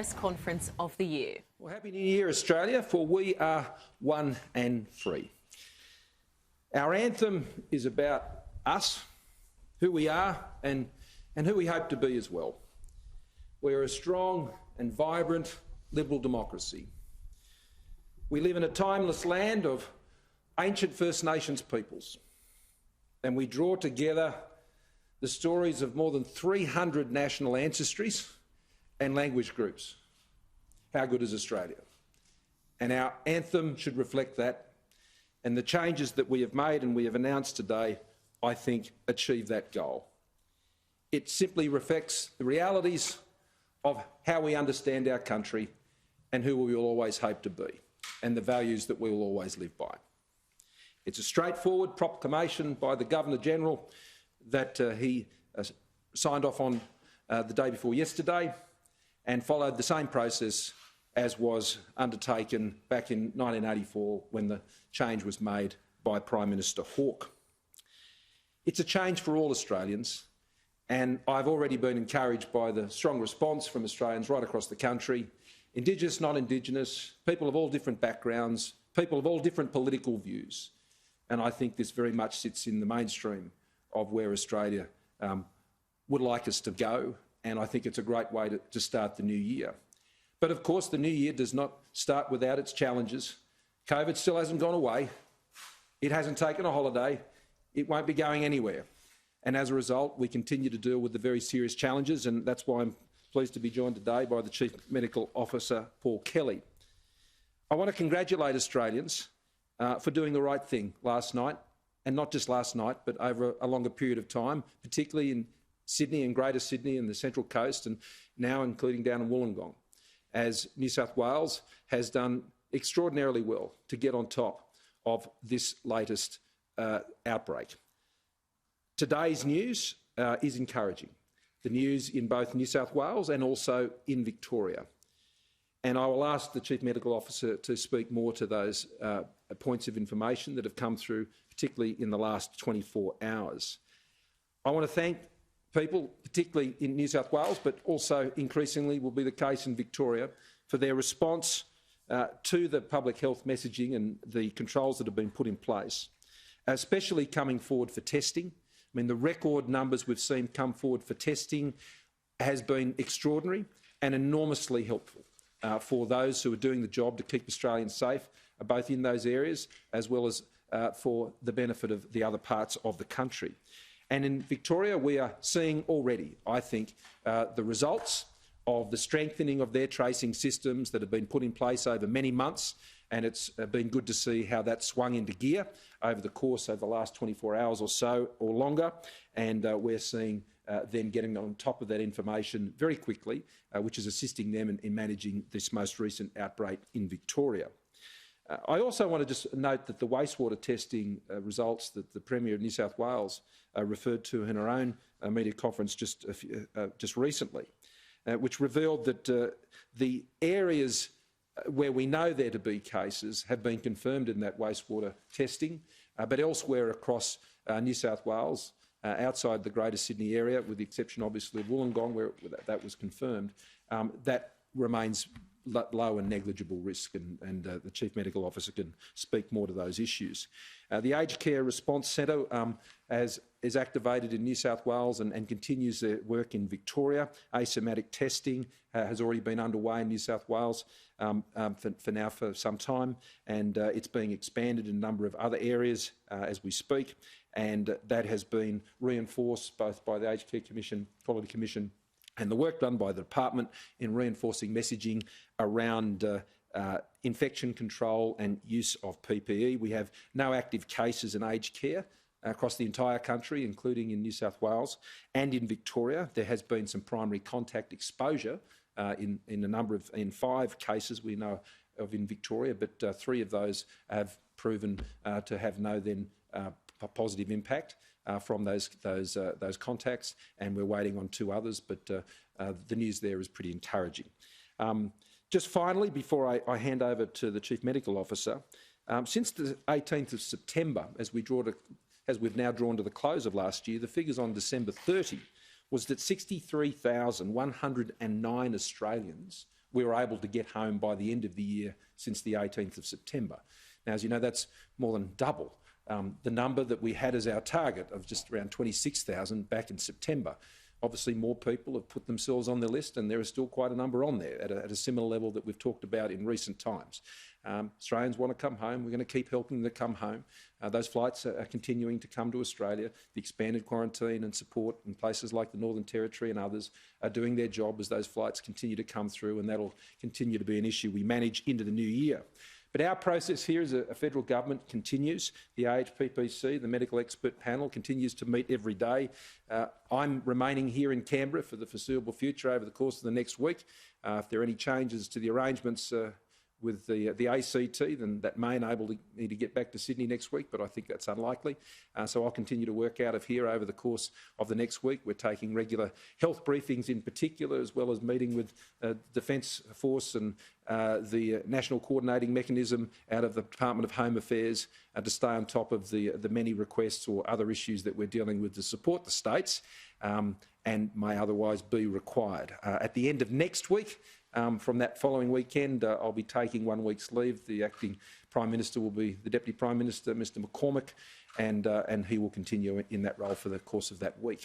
Press conference of the year. Well, Happy New Year, Australia, for we are one and free. Our anthem is about us, who we are and who we hope to be as well. We're a strong and vibrant liberal democracy. We live in a timeless land of ancient First Nations peoples, and we draw together the stories of more than 300 national ancestries and language groups. How good is Australia? And our anthem should reflect that, and the changes that we have made and we have announced today, I think, achieve that goal. It simply reflects the realities of how we understand our country and who we will always hope to be, and the values that we will always live by. It's a straightforward proclamation by the Governor-General that he signed off on the day before yesterday, and followed the same process as was undertaken back in 1984 when the change was made by Prime Minister Hawke. It's a change for all Australians, and I've already been encouraged by the strong response from Australians right across the country, Indigenous, non-Indigenous, people of all different backgrounds, people of all different political views, and I think this very much sits in the mainstream of where Australia would like us to go, and I think it's a great way to start the new year. But of course, the new year does not start without its challenges. COVID still hasn't gone away. It hasn't taken a holiday. It won't be going anywhere. And as a result, we continue to deal with the very serious challenges, and that's why I'm pleased to be joined today by the Chief Medical Officer, Paul Kelly. I want to congratulate Australians for doing the right thing last night, and not just last night, but over a longer period of time, particularly in Sydney and Greater Sydney and the Central Coast, and now including down in Wollongong, as New South Wales has done extraordinarily well to get on top of this latest outbreak. Today's news is encouraging, the news in both New South Wales and also in Victoria. And I will ask the Chief Medical Officer to speak more to those points of information that have come through, particularly in the last 24 hours. I want to thank people, particularly in New South Wales, but also increasingly will be the case in Victoria, for their response to the public health messaging and the controls that have been put in place, especially coming forward for testing. I mean, the record numbers we've seen come forward for testing has been extraordinary and enormously helpful for those who are doing the job to keep Australians safe, both in those areas as well as for the benefit of the other parts of the country. And in Victoria, we are seeing already, I think, the results of the strengthening of their tracing systems that have been put in place over many months, and it's been good to see how that swung into gear over the course of the last 24 hours or so or longer, and we're seeing them getting on top of that information very quickly, which is assisting them in managing this most recent outbreak in Victoria. I also want to just note that the wastewater testing results that the Premier of New South Wales referred to in her own media conference just recently, which revealed that the areas where we know there to be cases have been confirmed in that wastewater testing, but elsewhere across New South Wales, outside the Greater Sydney area, with the exception obviously of Wollongong where that was confirmed, that remains low and negligible risk, and the Chief Medical Officer can speak more to those issues. The Aged Care Response Centre is activated in New South Wales and continues their work in Victoria. Asymptomatic testing has already been underway in New South Wales for some time, and it's being expanded in a number of other areas as we speak, and that has been reinforced both by the Aged Care Commission, Quality Commission, and the work done by the department in reinforcing messaging around infection control and use of PPE. We have no active cases in aged care across the entire country, including in New South Wales and in Victoria. There has been some primary contact exposure in 5 cases we know of in Victoria, but 3 of those have proven to have no positive impact from those contacts, and we're waiting on 2 others, but the news there is pretty encouraging. Just finally, before I hand over to the Chief Medical Officer, since the 18th of September, as we've now drawn to the close of last year, the figures on December 30 was that 63,109 Australians we were able to get home by the end of the year since the 18th of September. Now, as you know, that's more than double the number that we had as our target of just around 26,000 back in September. Obviously, more people have put themselves on the list, and there is still quite a number on there at a similar level that we've talked about in recent times. Australians want to come home. We're going to keep helping them to come home. Those flights are continuing to come to Australia. The expanded quarantine and support in places like the Northern Territory and others are doing their job as those flights continue to come through, and that'll continue to be an issue we manage into the new year. But our process here as a federal government continues. The AHPPC, the medical expert panel, continues to meet every day. I'm remaining here in Canberra for the foreseeable future over the course of the next week. If there are any changes to the arrangements with the ACT, then that may enable me to get back to Sydney next week, but I think that's unlikely. So I'll continue to work out of here over the course of the next week. We're taking regular health briefings in particular, as well as meeting with Defence Force and the National Coordinating Mechanism out of the Department of Home Affairs to stay on top of the many requests or other issues that we're dealing with to support the states and may otherwise be required. At the end of next week, from that following weekend, I'll be taking 1 week's leave. The acting Prime Minister will be the Deputy Prime Minister, Mr McCormack, and he will continue in that role for the course of that week.